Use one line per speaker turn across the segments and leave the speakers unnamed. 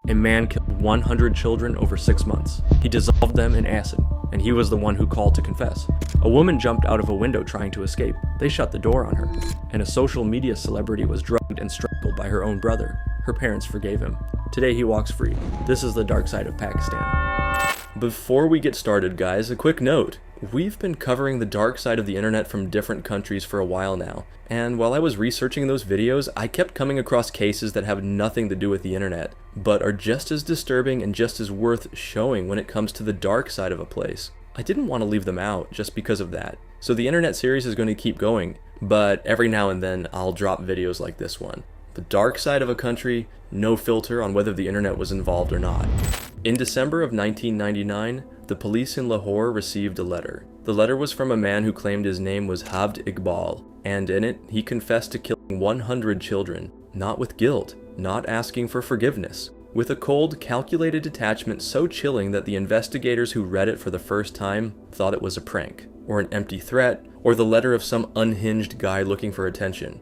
A man killed 100 children over 6 months. He dissolved them in acid, and he was the one who called to confess. A woman jumped out of a window trying to escape. They shut the door on her. And a social media celebrity was drugged and strangled by her own brother. Her parents forgave him. Today he walks free. This is the dark side of Pakistan. Before we get started, guys, a quick note. We've been covering the dark side of the internet from different countries for a while now, and while I was researching those videos, I kept coming across cases that have nothing to do with the internet, but are just as disturbing and just as worth showing when it comes to the dark side of a place. I didn't want to leave them out just because of that. So the internet series is going to keep going, but every now and then I'll drop videos like this one. The dark side of a country, no filter on whether the internet was involved or not. In December of 1999, the police in Lahore received a letter. The letter was from a man who claimed his name was Javed Iqbal, and in it, he confessed to killing 100 children, not with guilt, not asking for forgiveness, with a cold, calculated detachment so chilling that the investigators who read it for the first time thought it was a prank, or an empty threat, or the letter of some unhinged guy looking for attention.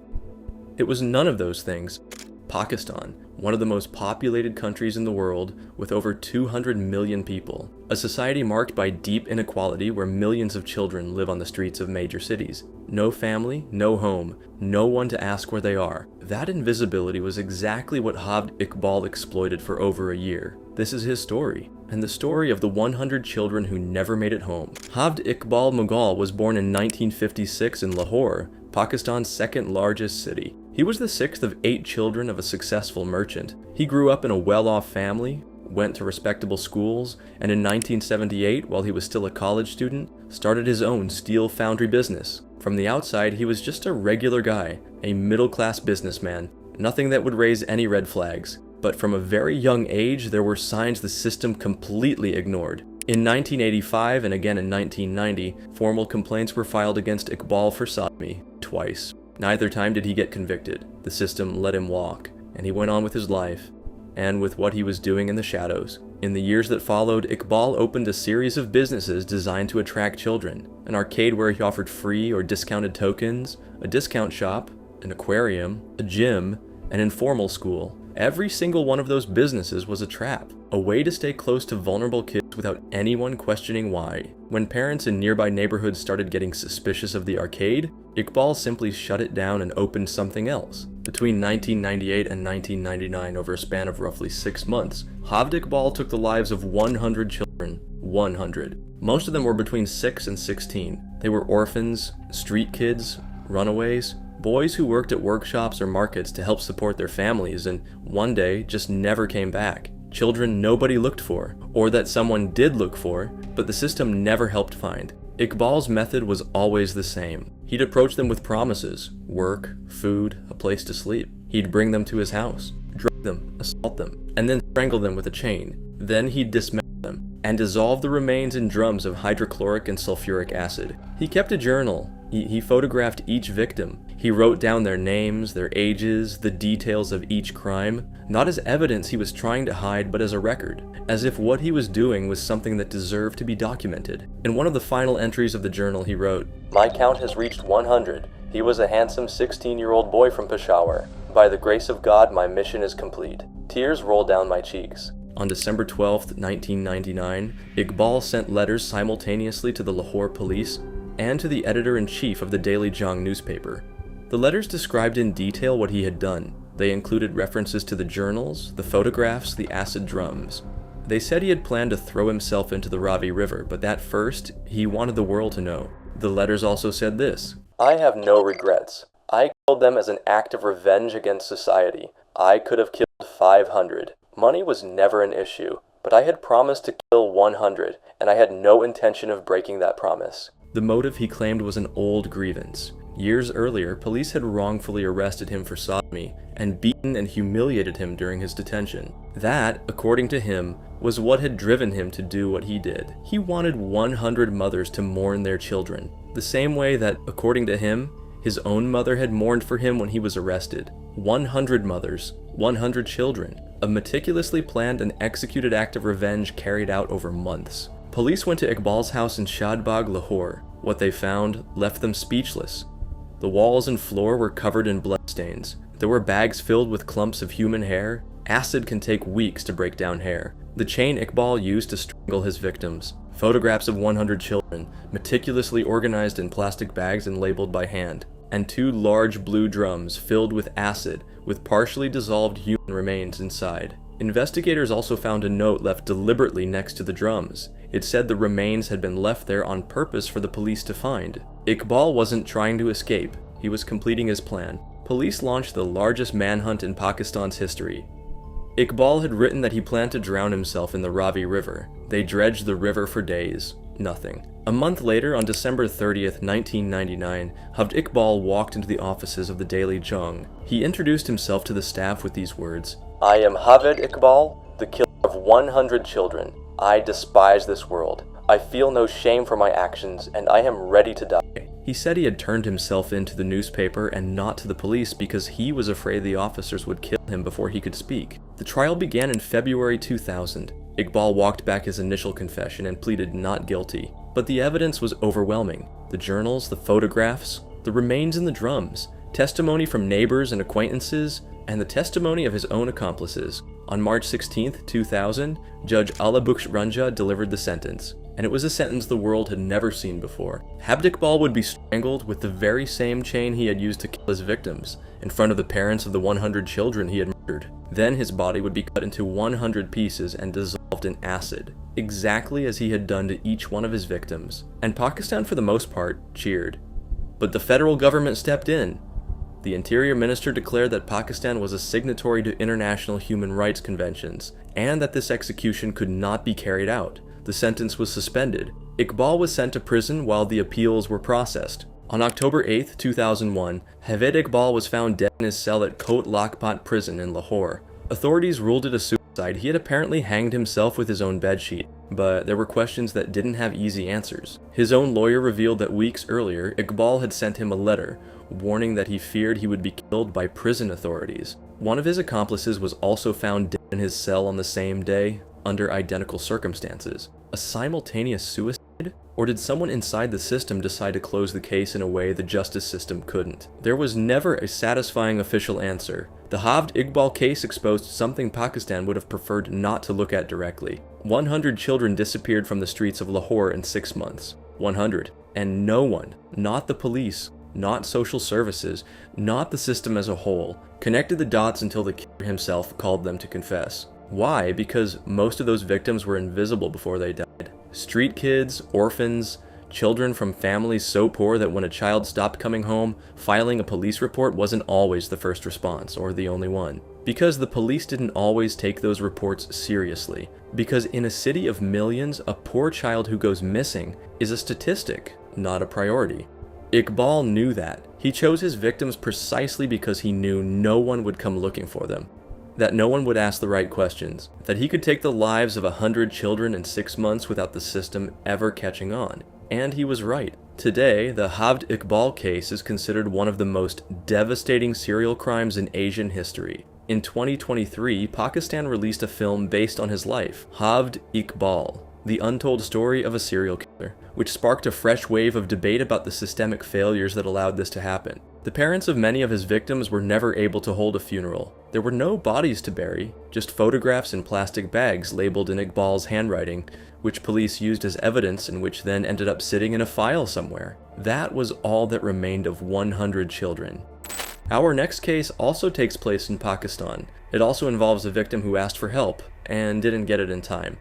It was none of those things. Pakistan, one of the most populated countries in the world, with over 200 million people. A society marked by deep inequality where millions of children live on the streets of major cities. No family, no home, no one to ask where they are. That invisibility was exactly what Javed Iqbal exploited for over a year. This is his story, and the story of the 100 children who never made it home. Javed Iqbal Mughal was born in 1956 in Lahore, Pakistan's second largest city. He was the sixth of 8 children of a successful merchant. He grew up in a well-off family, went to respectable schools, and in 1978, while he was still a college student, started his own steel foundry business. From the outside, he was just a regular guy, a middle-class businessman, nothing that would raise any red flags. But from a very young age, there were signs the system completely ignored. In 1985 and again in 1990, formal complaints were filed against Iqbal for sodomy, twice. Neither time did he get convicted. The system let him walk, and he went on with his life, and with what he was doing in the shadows. In the years that followed, Iqbal opened a series of businesses designed to attract children. An arcade where he offered free or discounted tokens, a discount shop, an aquarium, a gym, an informal school. Every single one of those businesses was a trap, a way to stay close to vulnerable kids without anyone questioning why. When parents in nearby neighborhoods started getting suspicious of the arcade, Iqbal simply shut it down and opened something else. Between 1998 and 1999, over a span of roughly 6 months, Javed Iqbal took the lives of 100 children. 100. Most of them were between 6 and 16. They were orphans, street kids, runaways, boys who worked at workshops or markets to help support their families and one day just never came back. Children nobody looked for, or that someone did look for, but the system never helped find. Iqbal's method was always the same. He'd approach them with promises, work, food, a place to sleep. He'd bring them to his house, drug them, assault them, and then strangle them with a chain. Then he'd dismember them and dissolve the remains in drums of hydrochloric and sulfuric acid. He kept a journal. He photographed each victim. He wrote down their names, their ages, the details of each crime, not as evidence he was trying to hide, but as a record, as if what he was doing was something that deserved to be documented. In one of the final entries of the journal, he wrote, "My count has reached 100. He was a handsome 16-year-old boy from Peshawar. By the grace of God, my mission is complete. Tears roll down my cheeks." On December 12, 1999, Iqbal sent letters simultaneously to the Lahore police and to the editor-in-chief of the Daily Jang newspaper. The letters described in detail what he had done. They included references to the journals, the photographs, the acid drums. They said he had planned to throw himself into the Ravi River, but that first, he wanted the world to know. The letters also said this: "I have no regrets. I killed them as an act of revenge against society. I could have killed 500. Money was never an issue, but I had promised to kill 100, and I had no intention of breaking that promise." The motive he claimed was an old grievance. Years earlier, police had wrongfully arrested him for sodomy and beaten and humiliated him during his detention. That, according to him, was what had driven him to do what he did. He wanted 100 mothers to mourn their children, the same way that, according to him, his own mother had mourned for him when he was arrested. 100 mothers, 100 children, a meticulously planned and executed act of revenge carried out over months. Police went to Iqbal's house in Shadbagh, Lahore. What they found left them speechless. The walls and floor were covered in bloodstains. There were bags filled with clumps of human hair, Acid can take weeks to break down hair. The chain Iqbal used to strangle his victims. Photographs of 100 children, meticulously organized in plastic bags and labeled by hand. And 2 large blue drums filled with acid with partially dissolved human remains inside. Investigators also found a note left deliberately next to the drums. It said the remains had been left there on purpose for the police to find. Iqbal wasn't trying to escape, he was completing his plan. Police launched the largest manhunt in Pakistan's history. Iqbal had written that he planned to drown himself in the Ravi River. They dredged the river for days. Nothing. A month later, on December 30th, 1999, Javed Iqbal walked into the offices of the Daily Jung. He introduced himself to the staff with these words: "I am Javed Iqbal, the killer of 100 children. I despise this world. I feel no shame for my actions, and I am ready to die." He said he had turned himself in to the newspaper and not to the police because he was afraid the officers would kill him before he could speak. The trial began in February 2000. Iqbal walked back his initial confession and pleaded not guilty. But the evidence was overwhelming. The journals, the photographs, the remains in the drums, testimony from neighbors and acquaintances, and the testimony of his own accomplices. On March 16, 2000, Judge Alabuksh Ranja delivered the sentence, and it was a sentence the world had never seen before. Javed Iqbal would be strangled with the very same chain he had used to kill his victims, in front of the parents of the 100 children he had murdered. Then his body would be cut into 100 pieces and dissolved in acid, exactly as he had done to each one of his victims. And Pakistan, for the most part, cheered. But the federal government stepped in. The Interior Minister declared that Pakistan was a signatory to international human rights conventions, and that this execution could not be carried out. The sentence was suspended. Iqbal was sent to prison while the appeals were processed. On October 8, 2001, Javed Iqbal was found dead in his cell at Kot Lakhpat prison in Lahore. Authorities ruled it a suicide. He had apparently hanged himself with his own bedsheet, but there were questions that didn't have easy answers. His own lawyer revealed that weeks earlier, Iqbal had sent him a letter, warning that he feared he would be killed by prison authorities. One of his accomplices was also found dead in his cell on the same day, under identical circumstances. A simultaneous suicide? Or did someone inside the system decide to close the case in a way the justice system couldn't? There was never a satisfying official answer. The Javed Iqbal case exposed something Pakistan would have preferred not to look at directly. 100 children disappeared from the streets of Lahore in 6 months. 100. And no one, not the police, not social services, not the system as a whole, connected the dots until the killer himself called them to confess. Why? Because most of those victims were invisible before they died. Street kids, orphans, children from families so poor that when a child stopped coming home, filing a police report wasn't always the first response, or the only one. Because the police didn't always take those reports seriously. Because in a city of millions, a poor child who goes missing is a statistic, not a priority. Iqbal knew that. He chose his victims precisely because he knew no one would come looking for them. That no one would ask the right questions, that he could take the lives of 100 children in 6 months without the system ever catching on. And he was right. Today, the Javed Iqbal case is considered one of the most devastating serial crimes in Asian history. In 2023, Pakistan released a film based on his life, Javed Iqbal, the untold story of a serial killer, which sparked a fresh wave of debate about the systemic failures that allowed this to happen. The parents of many of his victims were never able to hold a funeral. There were no bodies to bury, just photographs in plastic bags labeled in Iqbal's handwriting, which police used as evidence and which then ended up sitting in a file somewhere. That was all that remained of 100 children. Our next case also takes place in Pakistan. It also involves a victim who asked for help and didn't get it in time.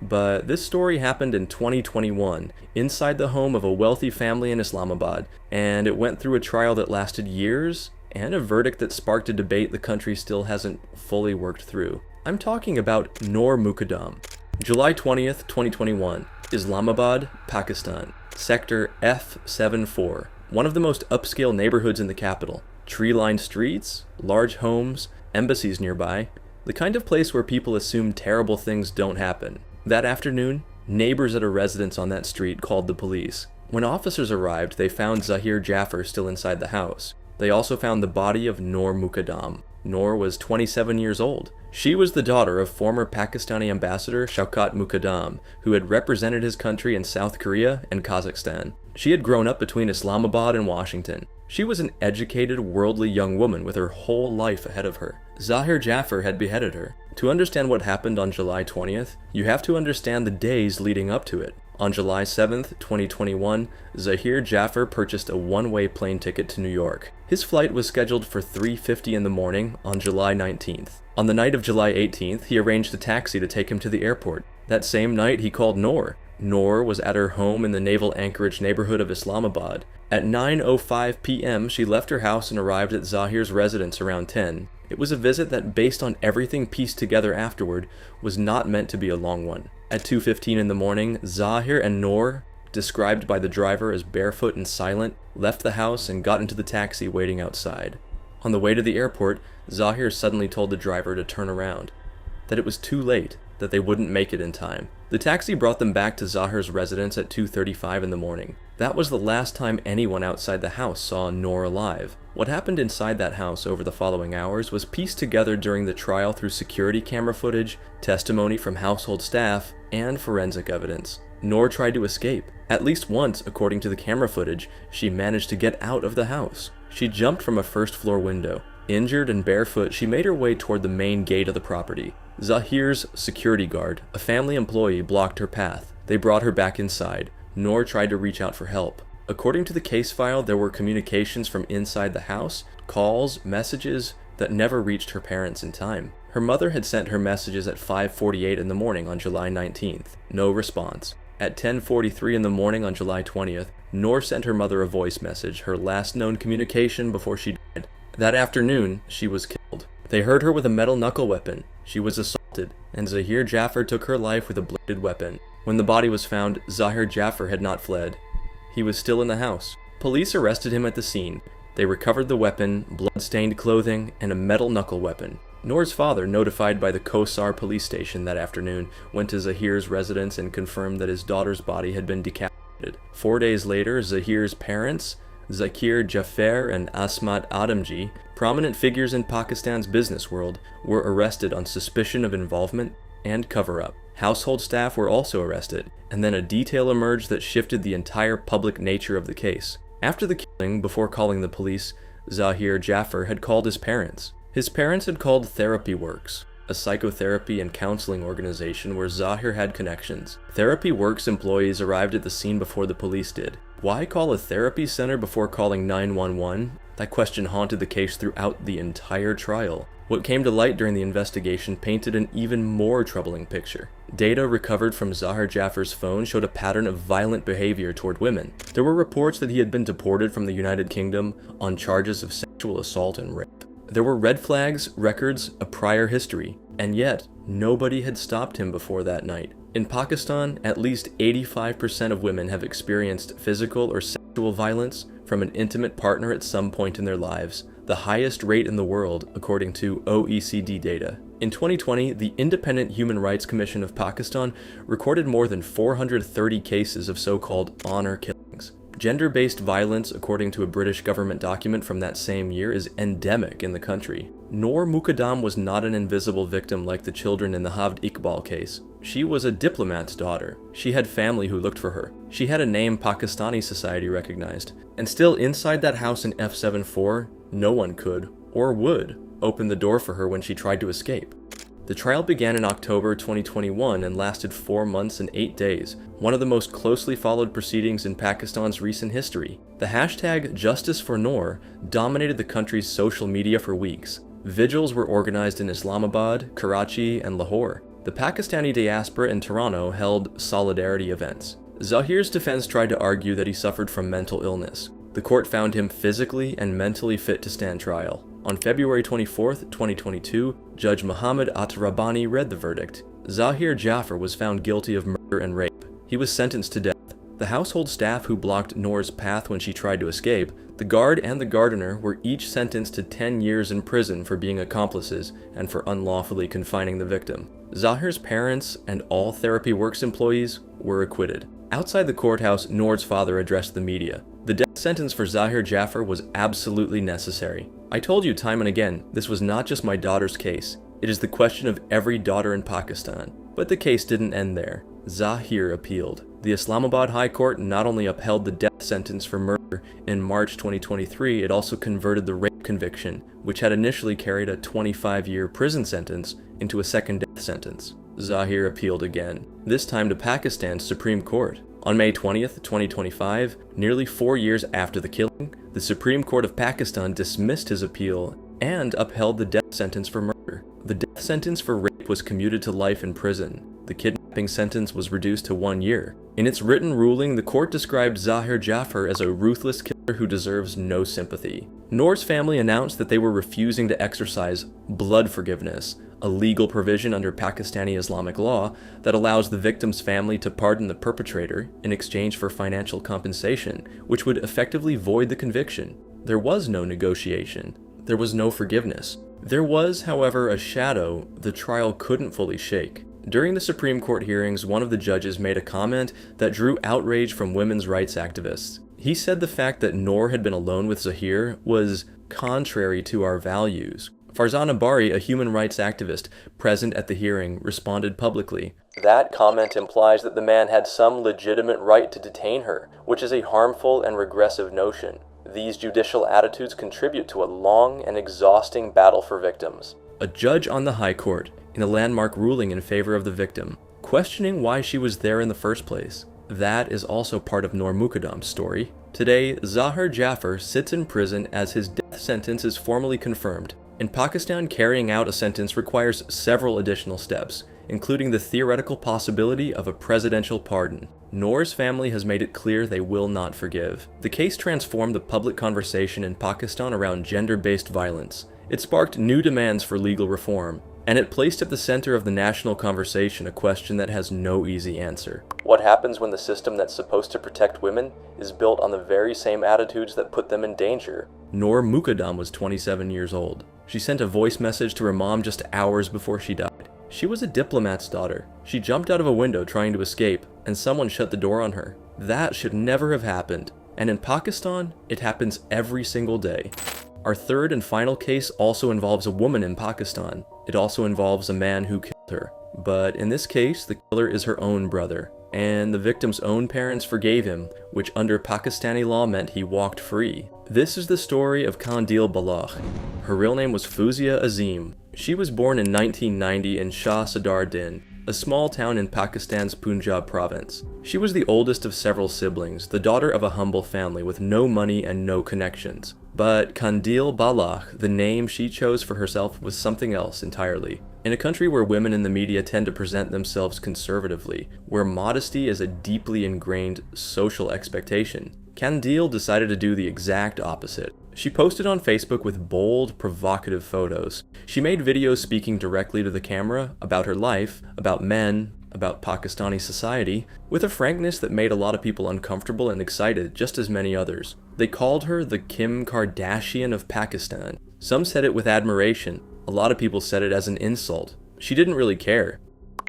But this story happened in 2021, inside the home of a wealthy family in Islamabad, and it went through a trial that lasted years, and a verdict that sparked a debate the country still hasn't fully worked through. I'm talking about Noor Mukadam. July 20th, 2021, Islamabad, Pakistan, Sector F74, one of the most upscale neighborhoods in the capital. Tree-lined streets, large homes, embassies nearby, the kind of place where people assume terrible things don't happen. That afternoon, neighbors at a residence on that street called the police. When officers arrived, they found Zahir Jaffer still inside the house. They also found the body of Noor Mukadam. Noor was 27 years old. She was the daughter of former Pakistani ambassador Shaukat Mukadam, who had represented his country in South Korea and Kazakhstan. She had grown up between Islamabad and Washington. She was an educated, worldly young woman with her whole life ahead of her. Zahir Jaffer had beheaded her. To understand what happened on July 20th, you have to understand the days leading up to it. On July 7th, 2021, Zahir Jaffer purchased a one-way plane ticket to New York. His flight was scheduled for 3:50 in the morning on July 19th. On the night of July 18th, he arranged a taxi to take him to the airport. That same night, he called Noor. Noor was at her home in the Naval Anchorage neighborhood of Islamabad. At 9:05 p.m., she left her house and arrived at Zahir's residence around 10. It was a visit that, based on everything pieced together afterward, was not meant to be a long one. At 2:15 in the morning, Zahir and Noor, described by the driver as barefoot and silent, left the house and got into the taxi waiting outside. On the way to the airport, Zahir suddenly told the driver to turn around, that it was too late, that they wouldn't make it in time. The taxi brought them back to Zahir's residence at 2:35 in the morning. That was the last time anyone outside the house saw Noor alive. What happened inside that house over the following hours was pieced together during the trial through security camera footage, testimony from household staff, and forensic evidence. Noor tried to escape. At least once, according to the camera footage, she managed to get out of the house. She jumped from a first-floor window. Injured and barefoot, she made her way toward the main gate of the property. Zahir's security guard, a family employee, blocked her path. They brought her back inside. Noor tried to reach out for help. According to the case file, there were communications from inside the house, calls, messages that never reached her parents in time. Her mother had sent her messages at 5:48 in the morning on July 19th. No response. At 10:43 in the morning on July 20th, Noor sent her mother a voice message, her last known communication before she died. That afternoon, she was killed. They hurt her with a metal knuckle weapon. She was assaulted, and Zahir Jaffer took her life with a bladed weapon. When the body was found, Zahir Jaffer had not fled. He was still in the house. Police arrested him at the scene. They recovered the weapon, blood-stained clothing, and a metal knuckle weapon. Noor's father, notified by the Kosar police station that afternoon, went to Zahir's residence and confirmed that his daughter's body had been decapitated. 4 days later, Zahir's parents, Zakir Jaffer and Asmat Adamji, prominent figures in Pakistan's business world, were arrested on suspicion of involvement and cover-up. Household staff were also arrested, and then a detail emerged that shifted the entire public nature of the case. After the killing, before calling the police, Zahir Jaffer had called his parents. His parents had called Therapy Works, a psychotherapy and counseling organization where Zahir had connections. Therapy Works employees arrived at the scene before the police did. Why call a therapy center before calling 911? That question haunted the case throughout the entire trial. What came to light during the investigation painted an even more troubling picture. Data recovered from Zahir Jaffer's phone showed a pattern of violent behavior toward women. There were reports that he had been deported from the United Kingdom on charges of sexual assault and rape. There were red flags, records, a prior history, and yet nobody had stopped him before that night. In Pakistan, at least 85% of women have experienced physical or sexual violence from an intimate partner at some point in their lives, the highest rate in the world according to OECD data. In 2020, the Independent Human Rights Commission of Pakistan recorded more than 430 cases of so-called honor killings. Gender-based violence, according to a British government document from that same year, is endemic in the country. Noor Mukadam was not an invisible victim like the children in the Javed Iqbal case. She was a diplomat's daughter. She had family who looked for her. She had a name Pakistani society recognized. And still inside that house in F74, no one could, or would, open the door for her when she tried to escape. The trial began in October 2021 and lasted 4 months and 8 days, one of the most closely followed proceedings in Pakistan's recent history. The hashtag Justice for Noor dominated the country's social media for weeks. Vigils were organized in Islamabad, Karachi, and Lahore. The Pakistani diaspora in Toronto held solidarity events. Zahir's defense tried to argue that he suffered from mental illness. The court found him physically and mentally fit to stand trial. On February 24, 2022, Judge Muhammad Atarabani read the verdict. Zahir Jaffer was found guilty of murder and rape. He was sentenced to death. The household staff who blocked Noor's path when she tried to escape, the guard and the gardener, were each sentenced to 10 years in prison for being accomplices and for unlawfully confining the victim. Zahir's parents and all Therapy Works employees were acquitted. Outside the courthouse, Noor's father addressed the media. The death sentence for Zahir Jaffer was absolutely necessary. I told you time and again, this was not just my daughter's case. It is the question of every daughter in Pakistan. But the case didn't end there. Zahir appealed. The Islamabad High Court not only upheld the death sentence for murder in March 2023, it also converted the rape conviction, which had initially carried a 25-year prison sentence, into a second death sentence. Zahir appealed again, this time to Pakistan's Supreme Court. On May 20th, 2025, nearly 4 years after the killing, the Supreme Court of Pakistan dismissed his appeal and upheld the death sentence for murder. The death sentence for rape was commuted to life in prison. The kidnapping sentence was reduced to 1 year. In its written ruling, the court described Zahir Jaffer as a ruthless killer who deserves no sympathy. Noor's family announced that they were refusing to exercise blood forgiveness, a legal provision under Pakistani Islamic law that allows the victim's family to pardon the perpetrator in exchange for financial compensation, which would effectively void the conviction. There was no negotiation. There was no forgiveness. There was, however, a shadow the trial couldn't fully shake. During the Supreme Court hearings, one of the judges made a comment that drew outrage from women's rights activists. He said the fact that Noor had been alone with Zahir was contrary to our values. Farzana Bari, a human rights activist present at the hearing, responded publicly, "That comment implies that the man had some legitimate right to detain her, which is a harmful and regressive notion. These judicial attitudes contribute to a long and exhausting battle for victims." A judge on the High Court, in a landmark ruling in favor of the victim, questioning why she was there in the first place. That is also part of Noor Mukadam's story. Today, Zahir Jaffer sits in prison as his death sentence is formally confirmed. In Pakistan, carrying out a sentence requires several additional steps, including the theoretical possibility of a presidential pardon. Noor's family has made it clear they will not forgive. The case transformed the public conversation in Pakistan around gender-based violence. It sparked new demands for legal reform, and it placed at the center of the national conversation a question that has no easy answer. What happens when the system that's supposed to protect women is built on the very same attitudes that put them in danger? Noor Mukadam was 27 years old. She sent a voice message to her mom just hours before she died. She was a diplomat's daughter. She jumped out of a window trying to escape, and someone shut the door on her. That should never have happened. And in Pakistan, it happens every single day. Our third and final case also involves a woman in Pakistan. It also involves a man who killed her. But in this case, the killer is her own brother, and the victim's own parents forgave him, which under Pakistani law meant he walked free. This is the story of Qandeel Baloch. Her real name was Fuzia Azim. She was born in 1990 in Shah Sadar Din, a small town in Pakistan's Punjab province. She was the oldest of several siblings, the daughter of a humble family with no money and no connections. But Qandeel Baloch, the name she chose for herself, was something else entirely. In a country where women in the media tend to present themselves conservatively, where modesty is a deeply ingrained social expectation, Qandeel decided to do the exact opposite. She posted on Facebook with bold, provocative photos. She made videos speaking directly to the camera about her life, about men, about Pakistani society, with a frankness that made a lot of people uncomfortable and excited, just as many others. They called her the Kim Kardashian of Pakistan. Some said it with admiration. A lot of people said it as an insult. She didn't really care.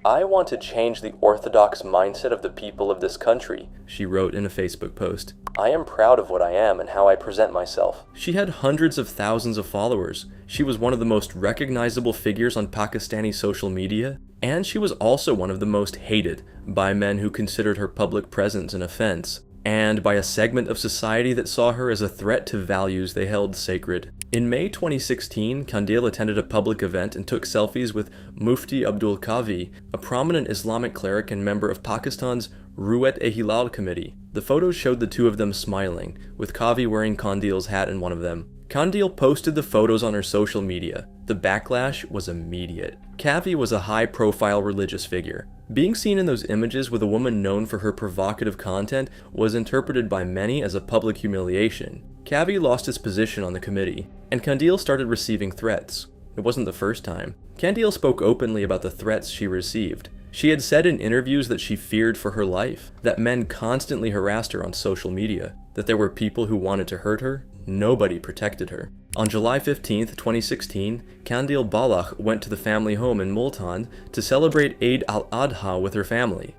"I want to change the orthodox mindset of the people of this country," she wrote in a Facebook post. "I am proud of what I am and how I present myself." She had hundreds of thousands of followers. She was one of the most recognizable figures on Pakistani social media, and she was also one of the most hated by men who considered her public presence an offense, and by a segment of society that saw her as a threat to values they held sacred. In May 2016, Qandeel attended a public event and took selfies with Mufti Abdul Kavi, a prominent Islamic cleric and member of Pakistan's Ruwet-e-Hilal committee. The photos showed the two of them smiling, with Kavi wearing Qandeel's hat in one of them. Qandeel posted the photos on her social media. The backlash was immediate. Kavi was a high-profile religious figure. Being seen in those images with a woman known for her provocative content was interpreted by many as a public humiliation. Kavi lost his position on the committee, and Qandeel started receiving threats. It wasn't the first time. Qandeel spoke openly about the threats she received. She had said in interviews that she feared for her life, that men constantly harassed her on social media, that there were people who wanted to hurt her. Nobody protected her. On July 15, 2016, Qandeel Baloch went to the family home in Multan to celebrate Eid al-Adha with her family.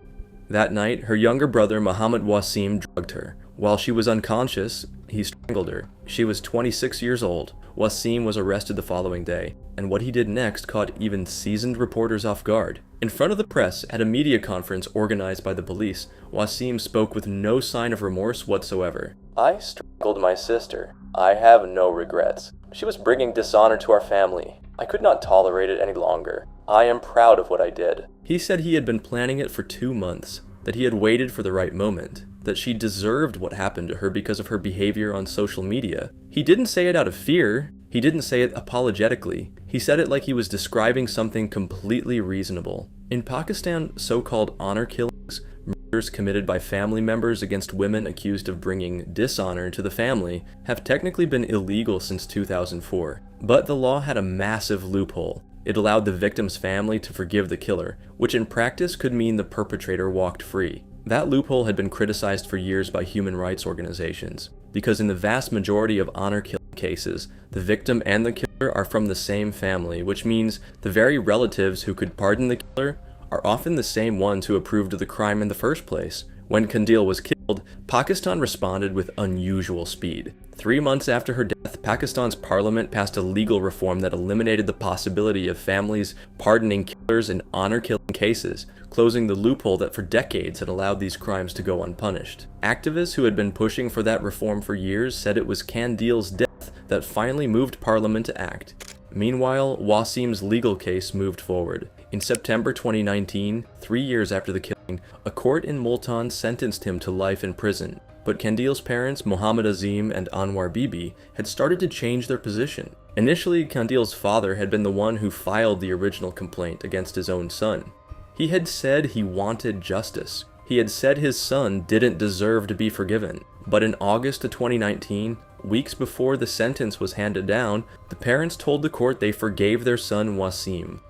That night, her younger brother Muhammad Wasim drugged her. While she was unconscious, he strangled her. She was 26 years old. Wasim was arrested the following day, and what he did next caught even seasoned reporters off guard. In front of the press, at a media conference organized by the police, Wasim spoke with no sign of remorse whatsoever. I strangled my sister. I have no regrets. She was bringing dishonor to our family. I could not tolerate it any longer. I am proud of what I did. He said he had been planning it for 2 months, that he had waited for the right moment, that she deserved what happened to her because of her behavior on social media. He didn't say it out of fear. He didn't say it apologetically. He said it like he was describing something completely reasonable. In Pakistan, so-called honor killings, murders committed by family members against women accused of bringing dishonor to the family, have technically been illegal since 2004. But the law had a massive loophole. It allowed the victim's family to forgive the killer, which in practice could mean the perpetrator walked free. That loophole had been criticized for years by human rights organizations, because in the vast majority of honor killing cases, the victim and the killer are from the same family, which means the very relatives who could pardon the killer are often the same ones who approved of the crime in the first place. When Qandeel was killed, Pakistan responded with unusual speed. 3 months after her death, Pakistan's parliament passed a legal reform that eliminated the possibility of families pardoning killers in honor-killing cases, closing the loophole that for decades had allowed these crimes to go unpunished. Activists who had been pushing for that reform for years said it was Qandeel's death that finally moved parliament to act. Meanwhile, Wasim's legal case moved forward. In September 2019, 3 years after the killing, a court in Multan sentenced him to life in prison. But Qandeel's parents, Mohammed Azim and Anwar Bibi, had started to change their position. Initially, Qandeel's father had been the one who filed the original complaint against his own son. He had said he wanted justice. He had said his son didn't deserve to be forgiven. But in August of 2019, weeks before the sentence was handed down, the parents told the court they forgave their son Wasim,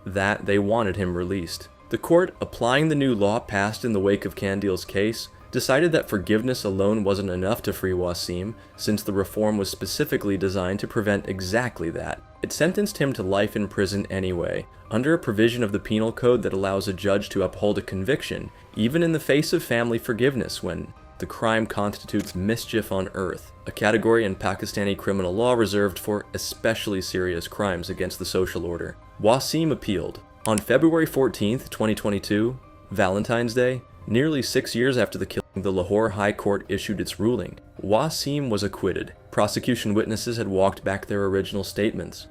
that they wanted him released. The court, applying the new law passed in the wake of Qandeel's case, decided that forgiveness alone wasn't enough to free Wasim, since the reform was specifically designed to prevent exactly that. It sentenced him to life in prison anyway, under a provision of the penal code that allows a judge to uphold a conviction, even in the face of family forgiveness when the crime constitutes mischief on earth, a category in Pakistani criminal law reserved for especially serious crimes against the social order. Wasim appealed. On February 14, 2022, Valentine's Day, nearly 6 years after the killing, the Lahore High Court issued its ruling. Wasim was acquitted. Prosecution witnesses had walked back their original statements.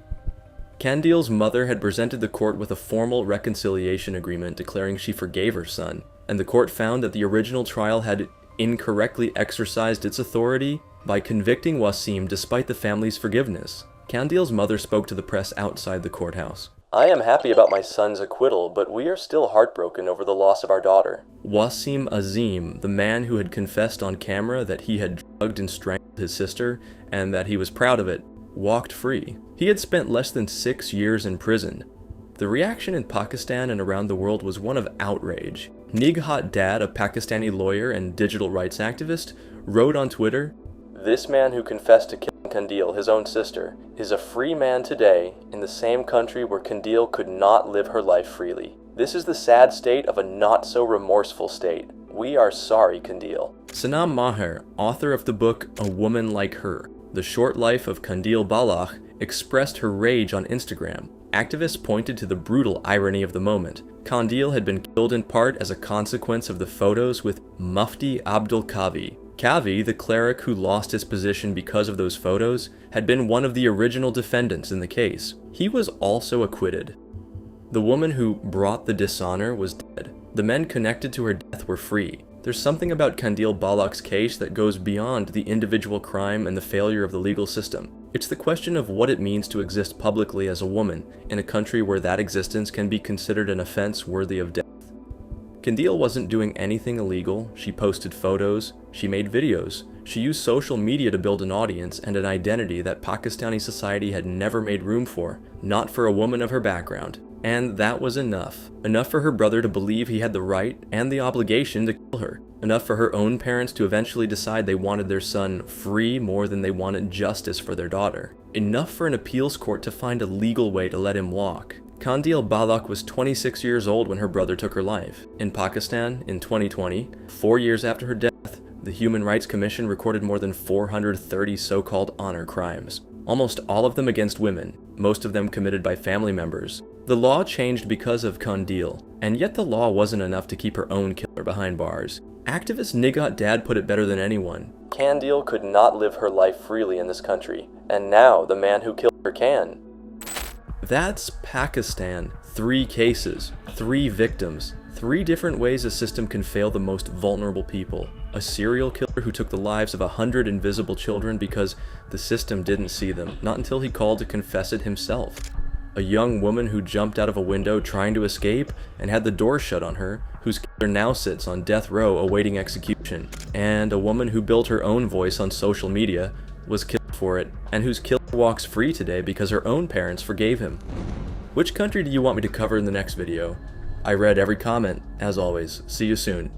Qandeel's mother had presented the court with a formal reconciliation agreement declaring she forgave her son, and the court found that the original trial had incorrectly exercised its authority by convicting Wasim despite the family's forgiveness. Qandeel's mother spoke to the press outside the courthouse. I am happy about my son's acquittal, but we are still heartbroken over the loss of our daughter. Wasim Azim, the man who had confessed on camera that he had drugged and strangled his sister, and that he was proud of it, walked free. He had spent less than 6 years in prison. The reaction in Pakistan and around the world was one of outrage. Nighat Dad, a Pakistani lawyer and digital rights activist, wrote on Twitter, "This man who confessed to killing Qandeel, his own sister, is a free man today in the same country where Qandeel could not live her life freely. This is the sad state of a not-so-remorseful state. We are sorry, Qandeel." Sanam Maher, author of the book A Woman Like Her, The Short Life of Qandeel Baloch, expressed her rage on Instagram. Activists pointed to the brutal irony of the moment. Qandeel had been killed in part as a consequence of the photos with Mufti Abdul Kavi. Kavi, the cleric who lost his position because of those photos, had been one of the original defendants in the case. He was also acquitted. The woman who brought the dishonor was dead. The men connected to her death were free. There's something about Qandeel Baloch's case that goes beyond the individual crime and the failure of the legal system. It's the question of what it means to exist publicly as a woman in a country where that existence can be considered an offense worthy of death. Qandeel wasn't doing anything illegal. She posted photos, she made videos, she used social media to build an audience and an identity that Pakistani society had never made room for, not for a woman of her background. And that was enough. Enough for her brother to believe he had the right and the obligation to kill her. Enough for her own parents to eventually decide they wanted their son free more than they wanted justice for their daughter. Enough for an appeals court to find a legal way to let him walk. Qandeel Baloch was 26 years old when her brother took her life. In Pakistan, in 2020, 4 years after her death, the Human Rights Commission recorded more than 430 so-called honor crimes. Almost all of them against women, most of them committed by family members. The law changed because of Qandeel, and yet the law wasn't enough to keep her own killer behind bars. Activist Nigat Dad put it better than anyone. Qandeel could not live her life freely in this country, and now the man who killed her can. That's Pakistan. 3 cases, 3 victims, 3 different ways a system can fail the most vulnerable people. A serial killer who took the lives of 100 invisible children because the system didn't see them, not until he called to confess it himself. A young woman who jumped out of a window trying to escape and had the door shut on her, whose killer now sits on death row awaiting execution. And a woman who built her own voice on social media, was killed for it, and whose killer walks free today because her own parents forgave him. Which country do you want me to cover in the next video? I read every comment, as always. See you soon.